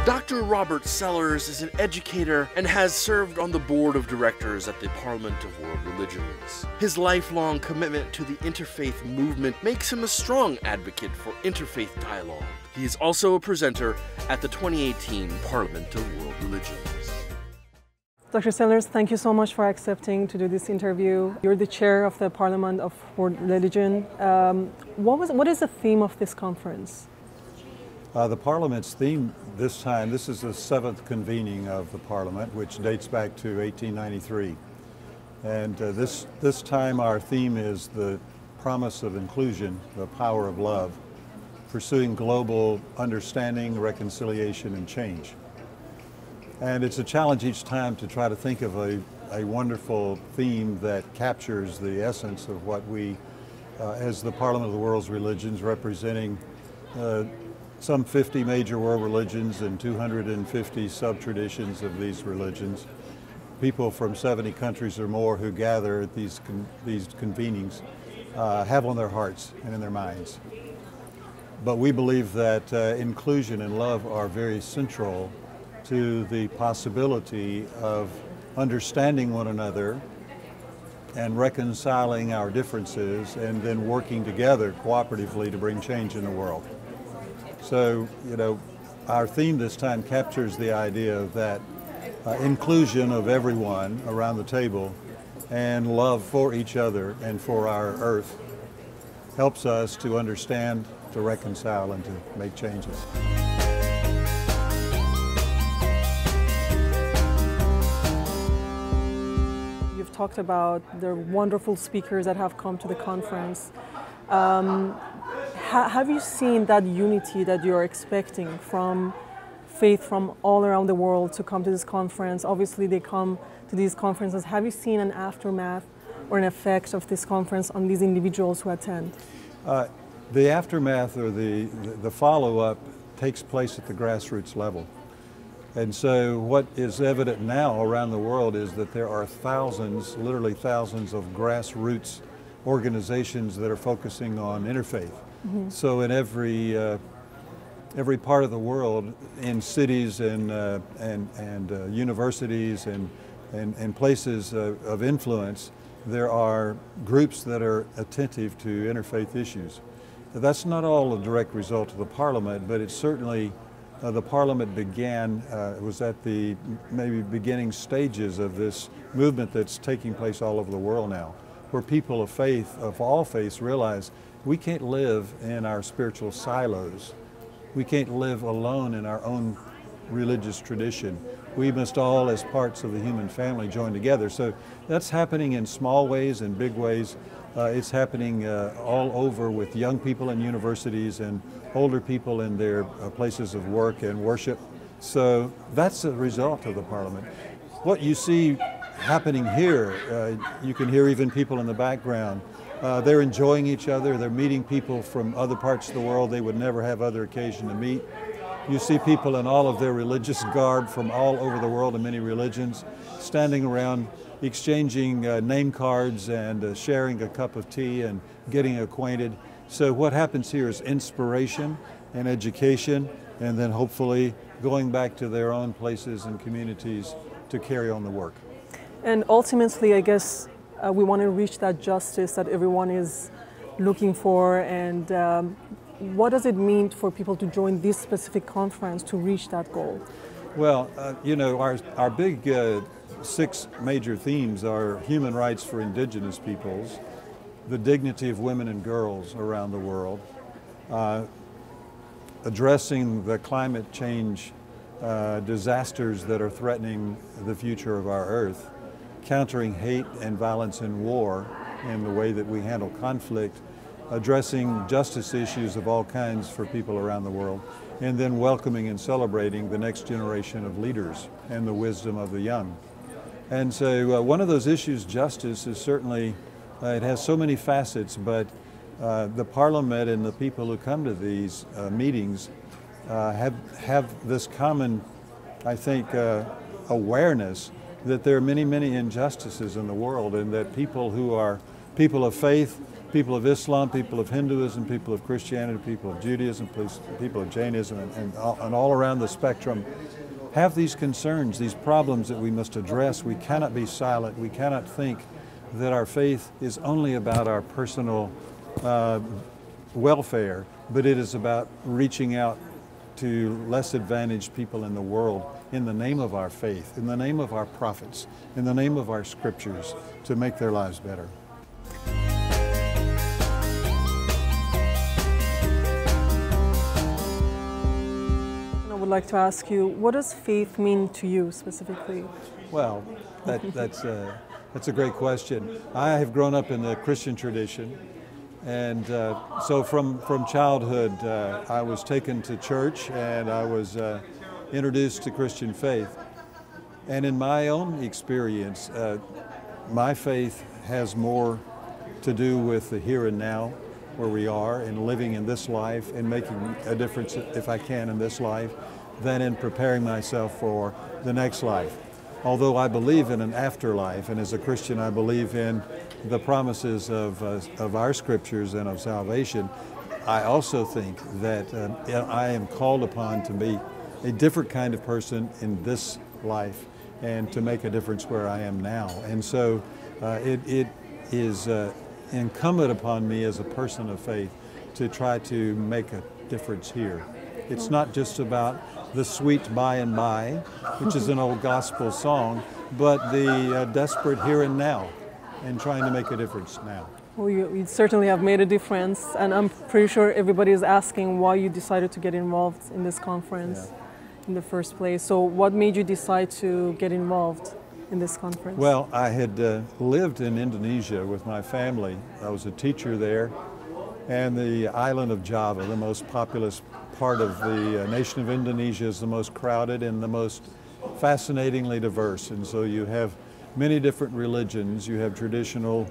Dr. Robert Sellers is an educator and has served on the board of directors at the Parliament of World Religions. His lifelong commitment to the interfaith movement makes him a strong advocate for interfaith dialogue. He is also a presenter at the 2018 Parliament of World Religions. Dr. Sellers, thank you so much for accepting to do this interview. You're the chair of the Parliament of World Religion. What is the theme of this conference? The Parliament's theme this time, this is the 7th convening of the Parliament, which dates back to 1893. And this time our theme is the promise of inclusion, the power of love, pursuing global understanding, reconciliation, and change. And it's a challenge each time to try to think of a wonderful theme that captures the essence of what we, as the Parliament of the World's Religions, representing some 50 major world religions and 250 sub-traditions of these religions. People from 70 countries or more who gather at these convenings have on their hearts and in their minds. But we believe that inclusion and love are very central to the possibility of understanding one another and reconciling our differences and then working together cooperatively to bring change in the world. So, our theme this time captures the idea that inclusion of everyone around the table and love for each other and for our earth helps us to understand, to reconcile, and to make changes. You've talked about the wonderful speakers that have come to the conference. Have you seen that unity that you're expecting from faith from all around the world to come to this conference? Obviously they come to these conferences. Have you seen an aftermath or an effect of this conference on these individuals who attend? The aftermath or the follow-up takes place at the grassroots level. And so what is evident now around the world is that there are thousands, literally thousands of grassroots organizations that are focusing on interfaith. Mm-hmm. So in every part of the world, in cities and universities and places of influence, there are groups that are attentive to interfaith issues. That's not all a direct result of the Parliament, but it's certainly the Parliament began, was at the maybe beginning stages of this movement that's taking place all over the world now, where people of faith, of all faiths, realize we can't live in our spiritual silos. We can't live alone in our own religious tradition. We must all, as parts of the human family, join together. So that's happening in small ways and big ways. It's happening all over with young people in universities and older people in their places of work and worship. So that's a result of the Parliament. What you see happening here, you can hear even people in the background. They're enjoying each other. They're meeting people from other parts of the world they would never have other occasion to meet. You see people in all of their religious garb from all over the world in many religions, standing around exchanging name cards and sharing a cup of tea and getting acquainted. So what happens here is inspiration and education, and then hopefully going back to their own places and communities to carry on the work. And ultimately, I guess, we want to reach that justice that everyone is looking for. And what does it mean for people to join this specific conference to reach that goal? Well, our big 6 major themes are human rights for indigenous peoples, the dignity of women and girls around the world, addressing the climate change disasters that are threatening the future of our earth, countering hate and violence and war in the way that we handle conflict, addressing justice issues of all kinds for people around the world, and then welcoming and celebrating the next generation of leaders and the wisdom of the young. And so one of those issues, justice, is certainly, it has so many facets, but the Parliament and the people who come to these meetings have this common, I think, awareness that there are many, many injustices in the world, and that people who are people of faith people of Islam, people of Hinduism, people of Christianity, people of Judaism, people of Jainism, and all around the spectrum have these concerns, these problems that we must address. We cannot be silent. We cannot think that our faith is only about our personal welfare, but it is about reaching out to less advantaged people in the world in the name of our faith, in the name of our prophets, in the name of our scriptures, to make their lives better. I would like to ask you, what does faith mean to you specifically? Well, that's a great question. I have grown up in the Christian tradition, and so from childhood I was taken to church and I was introduced to Christian faith. And in my own experience, my faith has more to do with the here and now, where we are, and living in this life and making a difference if I can in this life, than in preparing myself for the next life. Although I believe in an afterlife, and as a Christian I believe in the promises of our scriptures and of salvation, I also think that I am called upon to be a different kind of person in this life and to make a difference where I am now. And so it is incumbent upon me as a person of faith to try to make a difference here. It's not just about the sweet by and by, which is an old gospel song, but the desperate here and now, and trying to make a difference now. Well, you certainly have made a difference, and I'm pretty sure everybody is asking why you decided to get involved in this conference in the first place. So what made you decide to get involved in this conference? Well, I had lived in Indonesia with my family. I was a teacher there, and the island of Java, the most populous part of the nation of Indonesia, is the most crowded and the most fascinatingly diverse. And so you have many different religions. You have traditional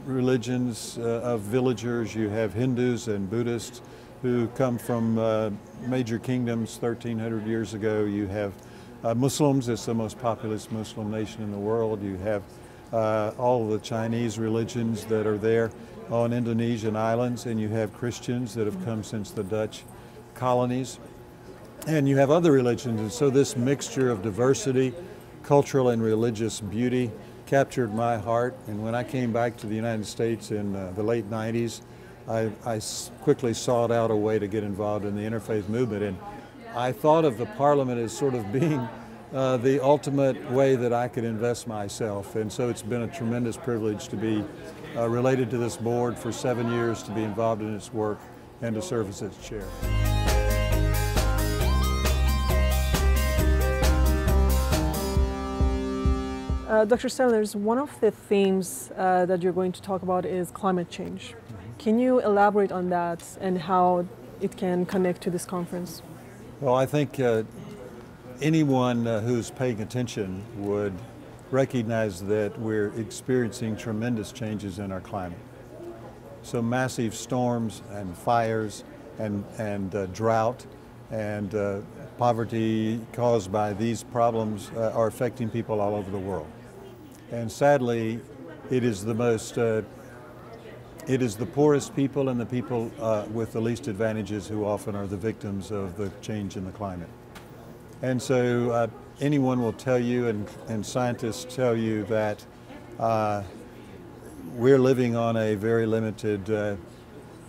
religions of villagers. You have Hindus and Buddhists who come from major kingdoms 1,300 years ago. You have Muslims. It's the most populous Muslim nation in the world. You have all the Chinese religions that are there on Indonesian islands, and you have Christians that have come since the Dutch colonies, and you have other religions. And so this mixture of diversity, cultural and religious beauty, captured my heart. And when I came back to the United States in the late 90s, I quickly sought out a way to get involved in the interfaith movement. And I thought of the Parliament as sort of being the ultimate way that I could invest myself. And so it's been a tremendous privilege to be related to this board for 7 years, to be involved in its work, and to serve as its chair. Dr. Sellers, one of the themes that you're going to talk about is climate change. Can you elaborate on that and how it can connect to this conference? Well, I think anyone who's paying attention would recognize that we're experiencing tremendous changes in our climate. So massive storms and fires and drought and poverty caused by these problems are affecting people all over the world. And sadly, it is the poorest people and the people with the least advantages who often are the victims of the change in the climate. And so anyone will tell you, and scientists tell you, that we're living on a very limited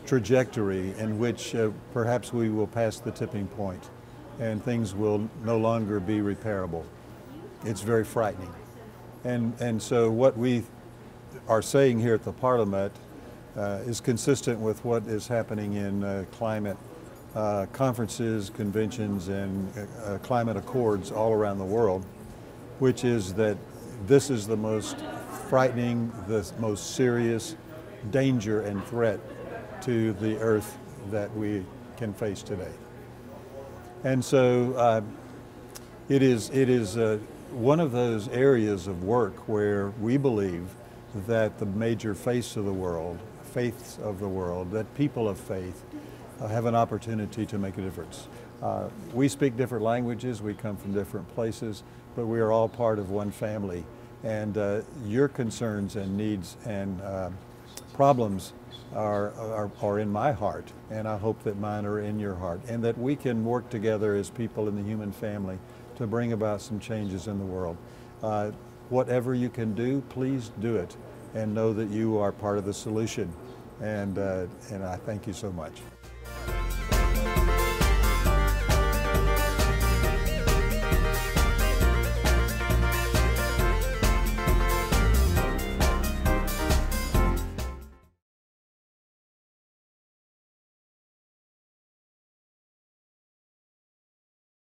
trajectory in which perhaps we will pass the tipping point and things will no longer be repairable. It's very frightening. And so what we are saying here at the Parliament is consistent with what is happening in climate conferences, conventions, and climate accords all around the world, which is that this is the most frightening, the most serious danger and threat to the earth that we can face today. And so it is one of those areas of work where we believe that the major faiths of the world, that people of faith have an opportunity to make a difference. We speak different languages, we come from different places, but we are all part of one family. And your concerns and needs and problems are in my heart, and I hope that mine are in your heart, and that we can work together as people in the human family to bring about some changes in the world. Whatever you can do, please do it, and know that you are part of the solution. And I thank you so much.